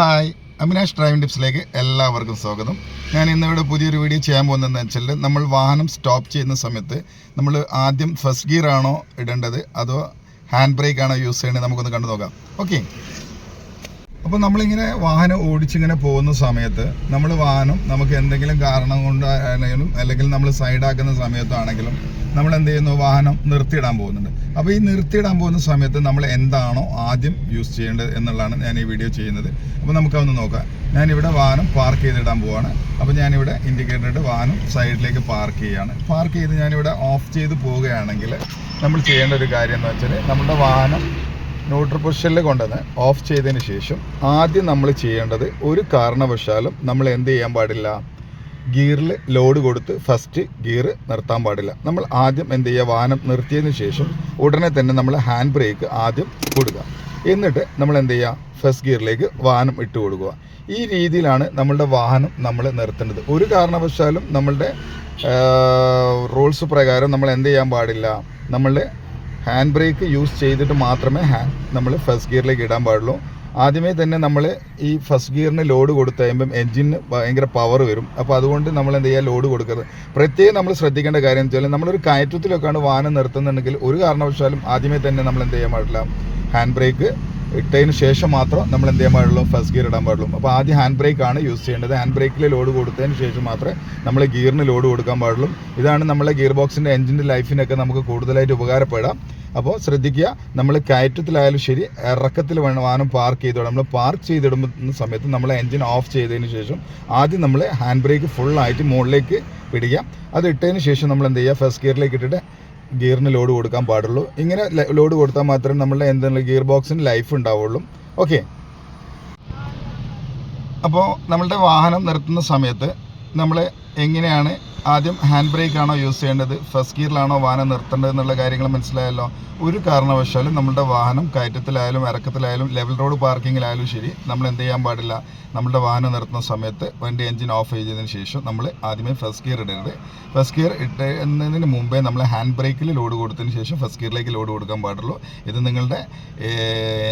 Hi, Avinash driving ടിപ്സിലേക്ക് എല്ലാവർക്കും സ്വാഗതം. ഞാൻ ഇന്നിവിടെ പുതിയൊരു വീഡിയോ ചെയ്യാൻ പോകുന്നതെന്ന് വെച്ചാൽ, നമ്മൾ വാഹനം സ്റ്റോപ്പ് ചെയ്യുന്ന സമയത്ത് നമ്മൾ ആദ്യം ഫസ്റ്റ് ഗിയർ ആണോ ഇടേണ്ടത് അതോ ഹാൻഡ് ബ്രേക്ക് ആണോ യൂസ് ചെയ്യേണ്ടത് നമുക്കൊന്ന് കണ്ടു നോക്കാം. ഓക്കെ, അപ്പോൾ നമ്മളിങ്ങനെ വാഹനം ഓടിച്ചിങ്ങനെ പോകുന്ന സമയത്ത് നമുക്ക് എന്തെങ്കിലും കാരണം കൊണ്ടാണെങ്കിലും അല്ലെങ്കിൽ നമ്മൾ സൈഡാക്കുന്ന സമയത്താണെങ്കിലും നമ്മൾ എന്ത് ചെയ്യുന്നു, വാഹനം നിർത്തിയിടാൻ പോകുന്നുണ്ട്. അപ്പോൾ ഈ നിർത്തിയിടാൻ പോകുന്ന സമയത്ത് നമ്മൾ എന്താണോ ആദ്യം യൂസ് ചെയ്യേണ്ടത് എന്നുള്ളതാണ് ഞാൻ ഈ വീഡിയോ ചെയ്യുന്നത്. അപ്പോൾ നമുക്കതൊന്ന് നോക്കാം. ഞാനിവിടെ വാഹനം പാർക്ക് ചെയ്തിടാൻ പോവാണ്. അപ്പോൾ ഞാനിവിടെ ഇൻഡിക്കേറ്റർ ഇട്ട് വാഹനം സൈഡിലേക്ക് പാർക്ക് ചെയ്യുകയാണ്. പാർക്ക് ചെയ്ത് ഞാനിവിടെ ഓഫ് ചെയ്ത് പോവുകയാണെങ്കിൽ നമ്മൾ ചെയ്യേണ്ട ഒരു കാര്യം എന്ന് വെച്ചാൽ, നമ്മുടെ വാഹനം ന്യൂട്രൽ പൊസിഷനിൽ കൊണ്ടുവന്ന് ഓഫ് ചെയ്തതിന് ശേഷം ആദ്യം നമ്മൾ ചെയ്യേണ്ടത്, ഒരു കാരണവശാലും നമ്മൾ എന്ത് ചെയ്യാൻ പാടില്ല, ഗിയറിൽ ലോഡ് കൊടുത്ത് ഫസ്റ്റ് ഗിയർ നിർത്താൻ പാടില്ല. നമ്മൾ ആദ്യം എന്ത് ചെയ്യുക, വാഹനം നിർത്തിയതിന് ശേഷം ഉടനെ തന്നെ നമ്മൾ ഹാൻഡ് ബ്രേക്ക് ആദ്യം കൊടുക്കുക. എന്നിട്ട് നമ്മൾ എന്ത് ചെയ്യുക, ഫസ്റ്റ് ഗിയറിലേക്ക് വാഹനം ഇട്ട് കൊടുക്കുക. ഈ രീതിയിലാണ് നമ്മളുടെ വാഹനം നമ്മൾ നിർത്തേണ്ടത്. ഒരു കാരണവശാലും നമ്മളുടെ റൂൾസ് പ്രകാരം നമ്മൾ എന്ത് ചെയ്യാൻ പാടില്ല, നമ്മളുടെ ഹാൻഡ് ബ്രേക്ക് യൂസ് ചെയ്തിട്ട് മാത്രമേ നമ്മൾ ഫസ്റ്റ് ഗിയറിലേക്ക് ഇടാൻ പാടുള്ളൂ. ആദ്യമേ തന്നെ നമ്മൾ ഈ ഫസ്റ്റ് ഗിയറിന് ലോഡ് കൊടുത്ത് കഴിയുമ്പം എൻജിന് ഭയങ്കര പവർ വരും. അപ്പോൾ അതുകൊണ്ട് നമ്മൾ എന്ത് ചെയ്യുക, ലോഡ് കൊടുക്കരുത്. പ്രത്യേകം നമ്മൾ ശ്രദ്ധിക്കേണ്ട കാര്യം എന്ന് വെച്ചാൽ, നമ്മളൊരു കയറ്റത്തിലൊക്കെയാണ് വാഹനം നിർത്തുന്നുണ്ടെങ്കിൽ ഒരു കാരണവശാലും ആദ്യമേ തന്നെ നമ്മൾ എന്ത് ചെയ്യാൻ പാടില്ല, ഹാൻഡ് ബ്രേക്ക് ഇട്ടതിന് ശേഷം മാത്രം നമ്മൾ എന്ത് ചെയ്യാൻ പാടുള്ളൂ, ഫസ്റ്റ് ഗിയർ ഇടാൻ പാടുള്ളൂ. അപ്പോൾ ആദ്യം ഹാൻഡ് ബ്രേക്ക് ആണ് യൂസ് ചെയ്യേണ്ടത്. ഹാൻഡ് ബ്രേക്കിൽ ലോഡ് കൊടുത്തതിന് ശേഷം മാത്രമേ നമ്മൾ ഗിയറിന് ലോഡ് കൊടുക്കാൻ പാടുള്ളൂ. ഇതാണ് നമ്മളെ ഗിയർ ബോക്സിൻ്റെ എൻജിൻ്റെ ലൈഫിനൊക്കെ നമുക്ക് കൂടുതലായിട്ട് ഉപകാരപ്പെടാം. അപ്പോൾ ശ്രദ്ധിക്കുക, നമ്മൾ കയറ്റത്തിലായാലും ശരി, ഇറക്കത്തിൽ വേണം വാഹനം പാർക്ക് ചെയ്തോളാം. നമ്മൾ പാർക്ക് ചെയ്തിടുന്ന സമയത്ത് നമ്മൾ എൻജിൻ ഓഫ് ചെയ്തതിന് ശേഷം ആദ്യം നമ്മൾ ഹാൻഡ് ബ്രേക്ക് ഫുള്ളായിട്ട് മുകളിലേക്ക് പിടിക്കുക. അത് ഇട്ടതിന് ശേഷം നമ്മൾ എന്ത് ചെയ്യുക, ഫസ്റ്റ് ഗിയറിലേക്ക് ഇട്ടിട്ട് ഗിയറിന് ലോഡ് കൊടുക്കാൻ പാടുള്ളൂ. ഇങ്ങനെ ലോഡ് കൊടുത്താൽ മാത്രമേ നമ്മളുടെ എന്തെങ്കിലും ഗിയർ ബോക്സിന് ലൈഫ് ഉണ്ടാവുള്ളൂ. ഓക്കെ, അപ്പോൾ നമ്മളുടെ വാഹനം നിർത്തുന്ന സമയത്ത് നമ്മൾ എങ്ങനെയാണ്, ആദ്യം ഹാൻഡ് ബ്രേക്ക് ആണോ യൂസ് ചെയ്യേണ്ടത്, ഫസ്റ്റ് ഗിയറിലാണോ വാഹനം നിർത്തേണ്ടത് എന്നുള്ള കാര്യങ്ങൾ മനസ്സിലായല്ലോ. ഒരു കാരണവശാലും നമ്മളുടെ വാഹനം കയറ്റത്തിലായാലും ഇറക്കത്തിലായാലും ലെവൽ റോഡ് പാർക്കിങ്ങിലായാലും ശരി, നമ്മൾ എന്ത് ചെയ്യാൻ പാടില്ല, നമ്മളുടെ വാഹനം നിർത്തുന്ന സമയത്ത് വണ്ടി എൻജിൻ ഓഫ് ചെയ്തതിന് ശേഷം നമ്മൾ ആദ്യമേ ഫസ്റ്റ് ഗിയർ ഇടരുത്. ഫസ്റ്റ് ഗിയർ ഇടുന്നതിന് മുമ്പേ നമ്മൾ ഹാൻഡ് ബ്രേക്കിൽ ലോഡ് കൊടുത്തതിന് ശേഷം ഫസ്റ്റ് ഗിയറിലേക്ക് ലോഡ് കൊടുക്കാൻ പാടുള്ളൂ. ഇത് നിങ്ങളുടെ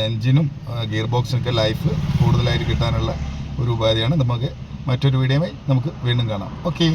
എൻജിനും ഗിയർ ബോക്സിനൊക്കെ ലൈഫ് കൂടുതലായിട്ട് കിട്ടാനുള്ള ഒരു ഉപാധിയാണ്. നമുക്ക് മറ്റൊരു വീഡിയോയുമായി നമുക്ക് വീണ്ടും കാണാം. ഓക്കെ.